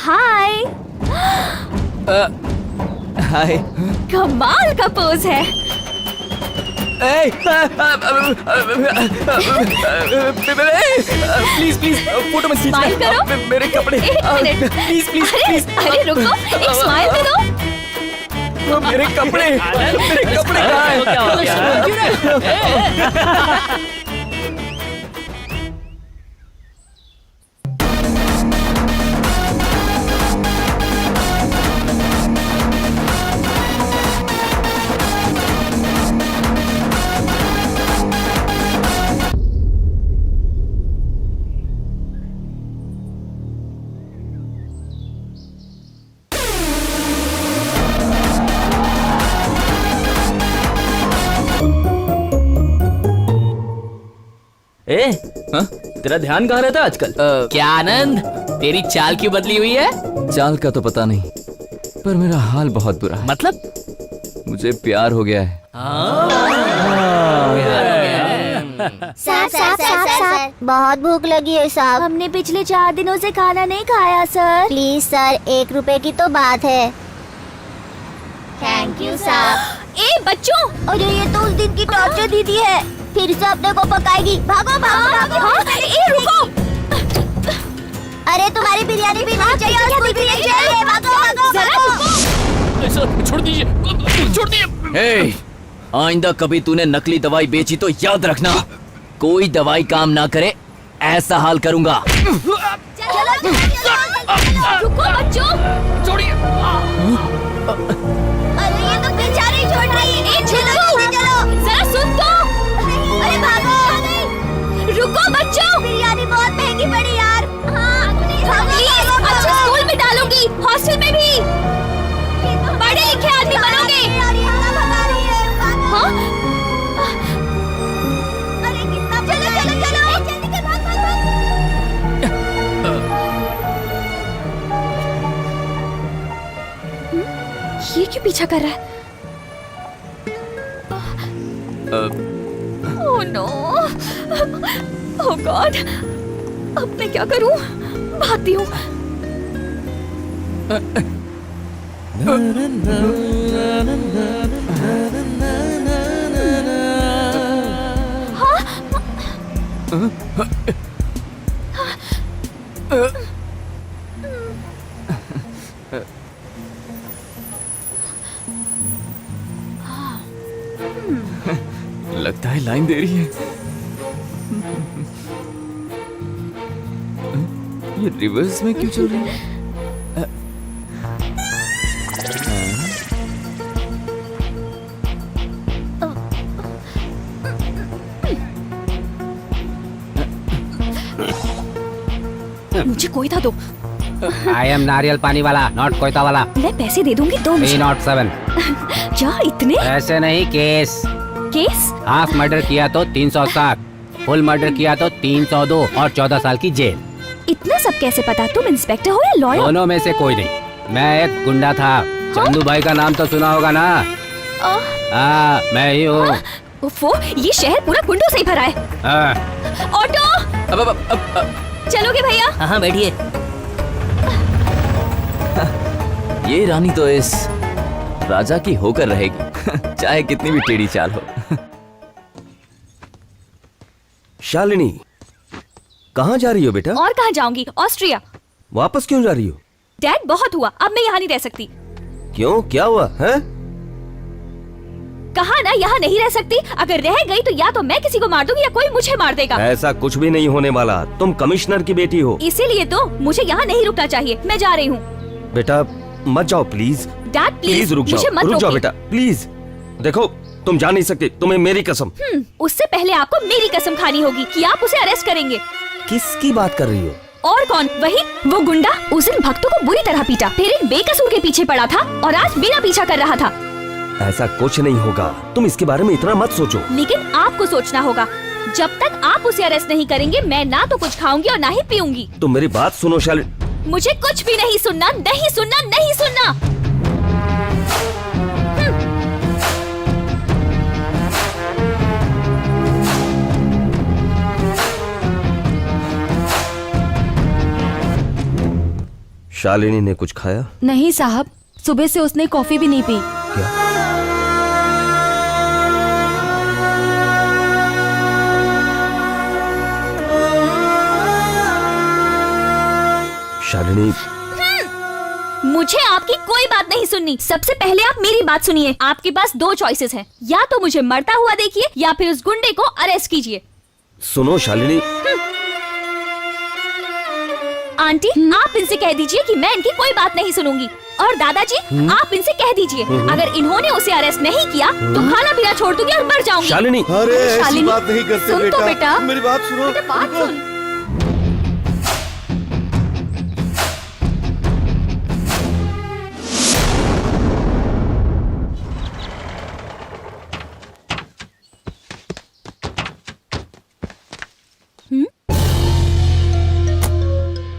हाय। हाय। कमाल का पोज है। प्लीज प्लीज फोटो मत स्माइल करो। मेरे कपड़े। एक मिनट। Please please please. अरे रुको, एक स्माइल तो दो। मेरे कपड़े कहाँ हैं? हाँ? तेरा ध्यान कहाँ रहता है आजकल? क्या आनंद, तेरी चाल क्यों बदली हुई है? चाल का तो पता नहीं, पर मेरा हाल बहुत बुरा है। मतलब? मुझे प्यार हो गया है। सर, बहुत भूख लगी है साहब। हमने पिछले 4 दिनों से खाना नहीं खाया सर। प्लीज सर, 1 रुपए की तो बात है। थैंक यू साहब। ए बच्चों, अरे ये तो उस दिन की टॉर्चर दीदी है, फिर से अपने को पकाएगी। भागो भागो भागो। हाँ, ए रुको। अरे तुम्हारी बिरयानी भी नहीं चाहिए और कुछ नहीं चाहिए। भागो भागो भागो। छोड़ दीजिए, छोड़ दीजिए। हे, आइंदा कभी तूने नकली दवाई बेची तो याद रखना, कोई दवाई काम ना करे ऐसा हाल करूंगा। रुको बच्चों। छोड़िए। अरे ये तो बेचारे ही छोड़ रही है। चलो जरा सुन तो। अरे भागो। रुको बच्चों। बिरयानी बहुत महंगी पड़ी यार। प्लीज, अच्छे स्कूल में डालूंगी, हॉस्टल में भी। पढ़े लिखे आदमी बनोगे। हाँ? अरे कितना चलो चलो चलो जल्दी से भाग भाग भाग। ये क्यों पीछा कर रहा है? ओह नो, ओह गॉड, अब मैं क्या करूं? भागती हूँ। लगता है लाइन दे रही है। ये रिवर्स में क्यों चल रही है? मुझे कोयता दो। आई एम नारियल पानी वाला, नॉट कोयता वाला। मैं पैसे दे दूंगी, दो मुझे। 307। क्या इतने? ऐसे नहीं, केस। केस? हाफ मर्डर किया तो 307, फुल मर्डर किया तो 302 और 14 साल की जेल। इतना सब कैसे पता? तुम इंस्पेक्टर हो या लॉयर? दोनों में से कोई नहीं। मैं एक गुंडा था। चंदू भाई का नाम तो सुना होगा ना? हाँ, मैं ही हूँ। उफ़ो, ये शहर पूरा गुंडों से ही भरा है। ऑटो, चलोगे भैया? हाँ बैठिए। ये रानी तो इस राजा की होकर रहेगी, चाहे कितनी भी टेढ़ी चाल हो। शालिनी, कहाँ जा रही हो बेटा? और कहाँ जाऊंगी? ऑस्ट्रिया। वापस क्यों जा रही हो? डैड, बहुत हुआ, अब मैं यहाँ नहीं रह सकती। क्यों, क्या हुआ है? कहा ना यहाँ नहीं रह सकती। अगर रह गई तो या तो मैं किसी को मार दूंगी या कोई मुझे मार देगा। ऐसा कुछ भी नहीं होने वाला, तुम कमिश्नर की बेटी हो। इसीलिए तो मुझे यहाँ नहीं रुकना चाहिए। मैं जा रही हूँ। बेटा मत जाओ प्लीज। डैड प्लीज रुक जाओ, रुक जाओ बेटा प्लीज। देखो तुम जा नहीं सकते, तुम्हें मेरी कसम। उससे पहले आपको मेरी कसम खानी होगी कि आप उसे अरेस्ट करेंगे। किसकी बात कर रही हो? और कौन? वही वो गुंडा उस दिन भक्तों को बुरी तरह पीटा, फिर एक बेकसूर के पीछे पड़ा था और आज बिना पीछा कर रहा था। ऐसा कुछ नहीं होगा, तुम इसके बारे में इतना मत सोचो। लेकिन आपको सोचना होगा। जब तक आप उसे अरेस्ट नहीं करेंगे, मैं ना तो कुछ खाऊंगी और ना ही पीऊंगी। तुम मेरी बात सुनो शालिनी। मुझे कुछ भी नहीं सुनना, नहीं सुनना, नहीं सुनना। शालिनी ने कुछ खाया? नहीं साहब, सुबह से उसने कॉफी भी नहीं पी। क्या? शालिनी, मुझे आपकी कोई बात नहीं सुननी। सबसे पहले आप मेरी बात सुनिए। आपके पास दो चॉइसेस हैं, या तो मुझे मरता हुआ देखिए या फिर उस गुंडे को अरेस्ट कीजिए। सुनो शालिनी। आंटी, आप इनसे कह दीजिए कि मैं इनकी कोई बात नहीं सुनूंगी। और दादाजी, आप इनसे कह दीजिए अगर इन्होंने उसे अरेस्ट नहीं किया तो खाना पीना छोड़ दूंगी और मर जाऊंगी। शालिनी, अरे ऐसी शालिनी, बात नहीं करते सुन तो बेटा। मेरी बात सुनो। बात सुन।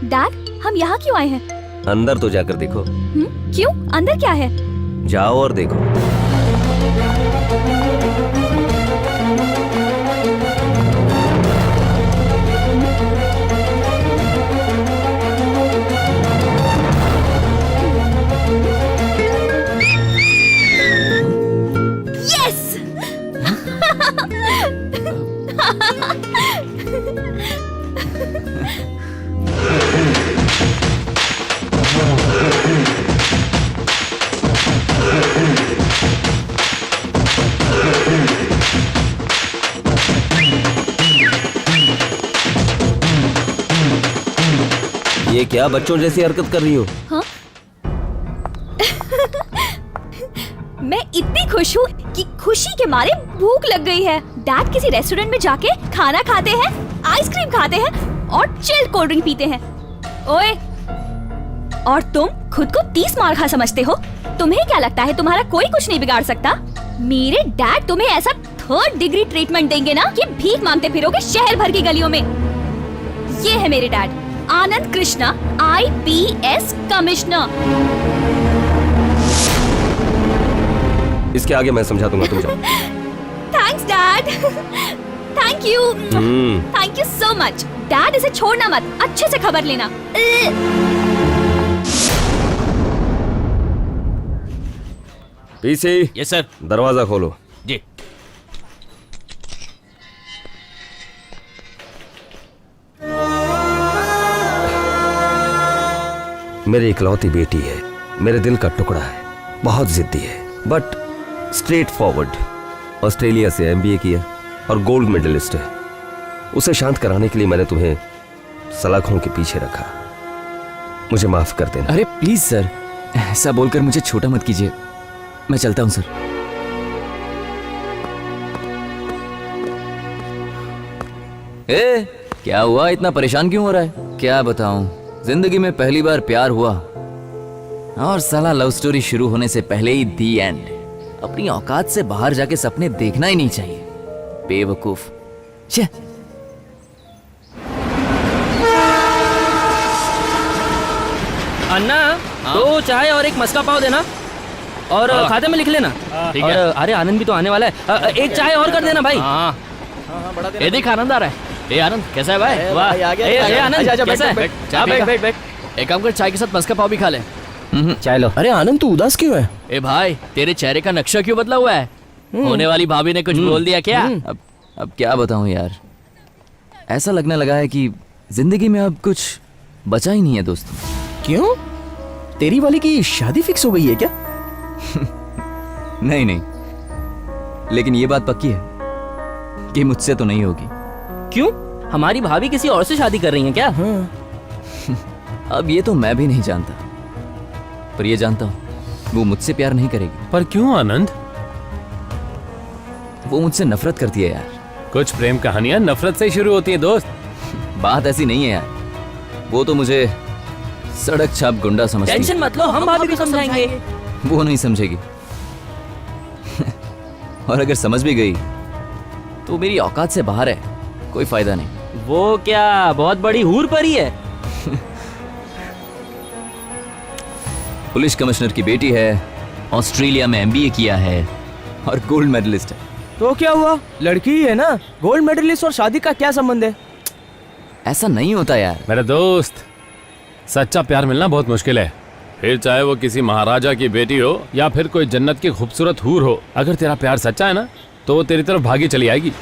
डैड, हम यहाँ क्यों आए हैं? अंदर तो जाकर देखो। क्यों? अंदर क्या है? जाओ और देखो। यस! ये क्या बच्चों जैसी हरकत कर रही हो? हाँ? मैं इतनी खुश हूँ कि खुशी के मारे भूख लग गई है। डैड किसी रेस्टोरेंट में जाके खाना खाते हैं, आइसक्रीम खाते हैं और चिल्ड कोल्ड ड्रिंक पीते हैं। ओए, और तुम खुद को 30 मार खा समझते हो? तुम्हें क्या लगता है तुम्हारा कोई कुछ नहीं बिगाड़ सकता? मेरे डैड तुम्हें ऐसा 3rd डिग्री ट्रीटमेंट देंगे ना कि भीख मांगते फिरोगे शहर भर की गलियों में। ये है मेरे डैड, आनंद कृष्णा, IPS कमिश्नर। इसके आगे मैं समझा दूंगा, तुम जाओ। Thanks dad. Thank you. Thank you so much. Dad, इसे छोड़ना मत, अच्छे से खबर लेना। PC, yes sir. दरवाजा खोलो। जी। मेरी इकलौती बेटी है, मेरे दिल का टुकड़ा है, बहुत जिद्दी है, बट स्ट्रेट फॉरवर्ड। ऑस्ट्रेलिया से MBA किया और गोल्ड मेडलिस्ट है। उसे शांत कराने के लिए मैंने तुम्हें सलाखों के पीछे रखा। मुझे माफ कर देना। अरे प्लीज सर, ऐसा बोलकर मुझे छोटा मत कीजिए। मैं चलता हूं सर। ए, क्या हुआ? इतना परेशान क्यों हो रहा है? क्या बताऊं, जिंदगी में पहली बार प्यार हुआ और साला लव स्टोरी शुरू होने से पहले ही दी एंड। अपनी औकात से बाहर जाके सपने देखना ही नहीं चाहिए, बेवकूफ। छे। अन्ना, 2 चाय और 1 मस्का पाव देना और खाते में लिख लेना। ठीक और है। अरे आनंद भी तो आने वाला है, 1 चाय और कर देना भाई। हाँ, ये देख आनंद आ रहा है। ए आनंद, कैसा है भाई? वाह। ए आनंद, कैसा है? बैठ। एक काम कर, चाय के साथ मस्का पाव भी खा ले। चाय लो। अरे आनंद, तू उदास क्यों है? ए भाई, तेरे चेहरे का नक्शा क्यों बदला हुआ है? होने वाली भाभी ने कुछ बोल दिया क्या? अब क्या बताऊं यार, ऐसा लगने लगा है कि जिंदगी में अब कुछ बचा ही नहीं है दोस्तों। क्यों? तेरी वाली की शादी फिक्स हो गई है क्या? नहीं नहीं, लेकिन ये बात पक्की है कि मुझसे तो नहीं होगी। क्यों? हमारी भाभी किसी और से शादी कर रही है क्या? अब ये तो मैं भी नहीं जानता, पर ये जानता हूं वो मुझसे प्यार नहीं करेगी। पर क्यों आनंद? वो मुझसे नफरत करती है यार। कुछ प्रेम कहानियां नफरत से ही शुरू होती हैं दोस्त। बात ऐसी नहीं है यार, वो तो मुझे सड़क छाप गुंडा समझती है। टेंशन मत लो, हम भाभी को समझाएंगे। वो नहीं समझेगी और अगर समझ भी गई तो मेरी औकात से बाहर है, कोई फायदा नहीं। वो क्या बहुत बड़ी हूर परी है? पुलिस कमिश्नर की बेटी है, ऑस्ट्रेलिया में MBA किया है और गोल्ड मेडलिस्ट है। तो क्या हुआ? लड़की ही है ना। गोल्ड मेडलिस्ट और शादी का क्या संबंध है? ऐसा नहीं होता यार। मेरा दोस्त, सच्चा प्यार मिलना बहुत मुश्किल है, फिर चाहे वो किसी महाराजा की बेटी हो या फिर कोई जन्नत की खूबसूरत हूर हो। अगर तेरा प्यार सच्चा है ना तो वो तेरी तरफ भागी चली आएगी।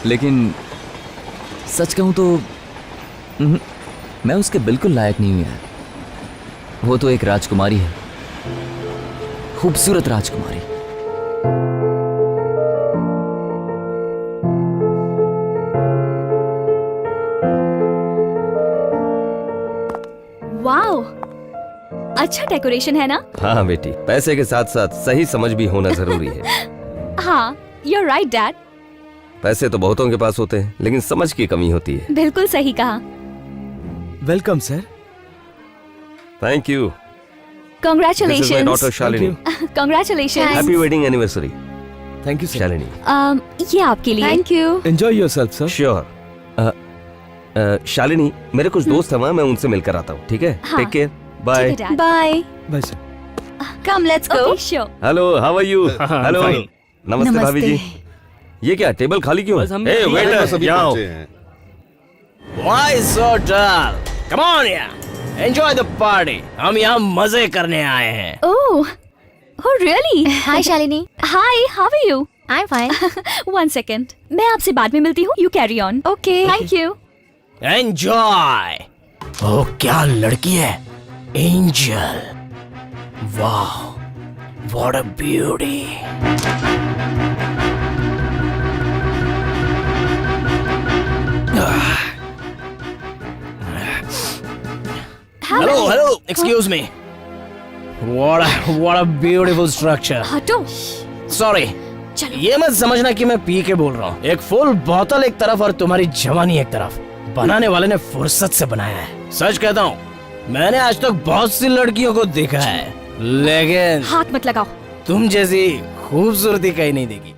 लेकिन सच कहूं तो मैं उसके बिल्कुल लायक नहीं हूं यार। वो तो एक राजकुमारी है, खूबसूरत राजकुमारी। वाओ, अच्छा डेकोरेशन है ना? हाँ बेटी, पैसे के साथ साथ सही समझ भी होना जरूरी है। हाँ, you're right डैड। पैसे तो बहुतों के पास होते हैं, लेकिन समझ की कमी होती है। बिल्कुल सही कहा। Welcome sir. Thank you. This is my Congratulations। Daughter Shalini. Congratulations। Happy wedding anniversary thank you sir. Shalini. ये आपके लिए। Thank you. Enjoy yourself sir. Sure. Shalini, मेरे कुछ दोस्त हैं वहाँ, मैं उनसे मिलकर आता हूँ, ठीक है? हाँ। Take care, bye. Bye. Bye sir. Come let's go. Okay, sure। Hello, how are you? Hello, नमस्ते भाभी जी। ये क्या टेबल खाली क्यों है? हे वेटर, यहाँ आओ। Why so dull? Come on यार, enjoy the party. हम यहाँ मजे करने आए हैं। Oh, oh really? Hi Shalini. Hi, how are you? I am fine. One second। मैं आपसे बाद में मिलती हूँ। You carry on। Okay. Thank you। Enjoy. ओह क्या लड़की है, एंजल। वाह, what a beauty. Hello, excuse me. What a beautiful structure. हटो। Sorry. चलो। ये मत समझना कि मैं पी के बोल रहा हूँ। एक फुल बोतल एक तरफ और तुम्हारी जवानी एक तरफ। बनाने वाले ने फुर्सत से बनाया है। सच कहता हूँ, मैंने आज तक बहुत सी लड़कियों को देखा है, लेकिन हाथ मत लगाओ। तुम जैसी खूबसूरती कहीं नहीं देखी।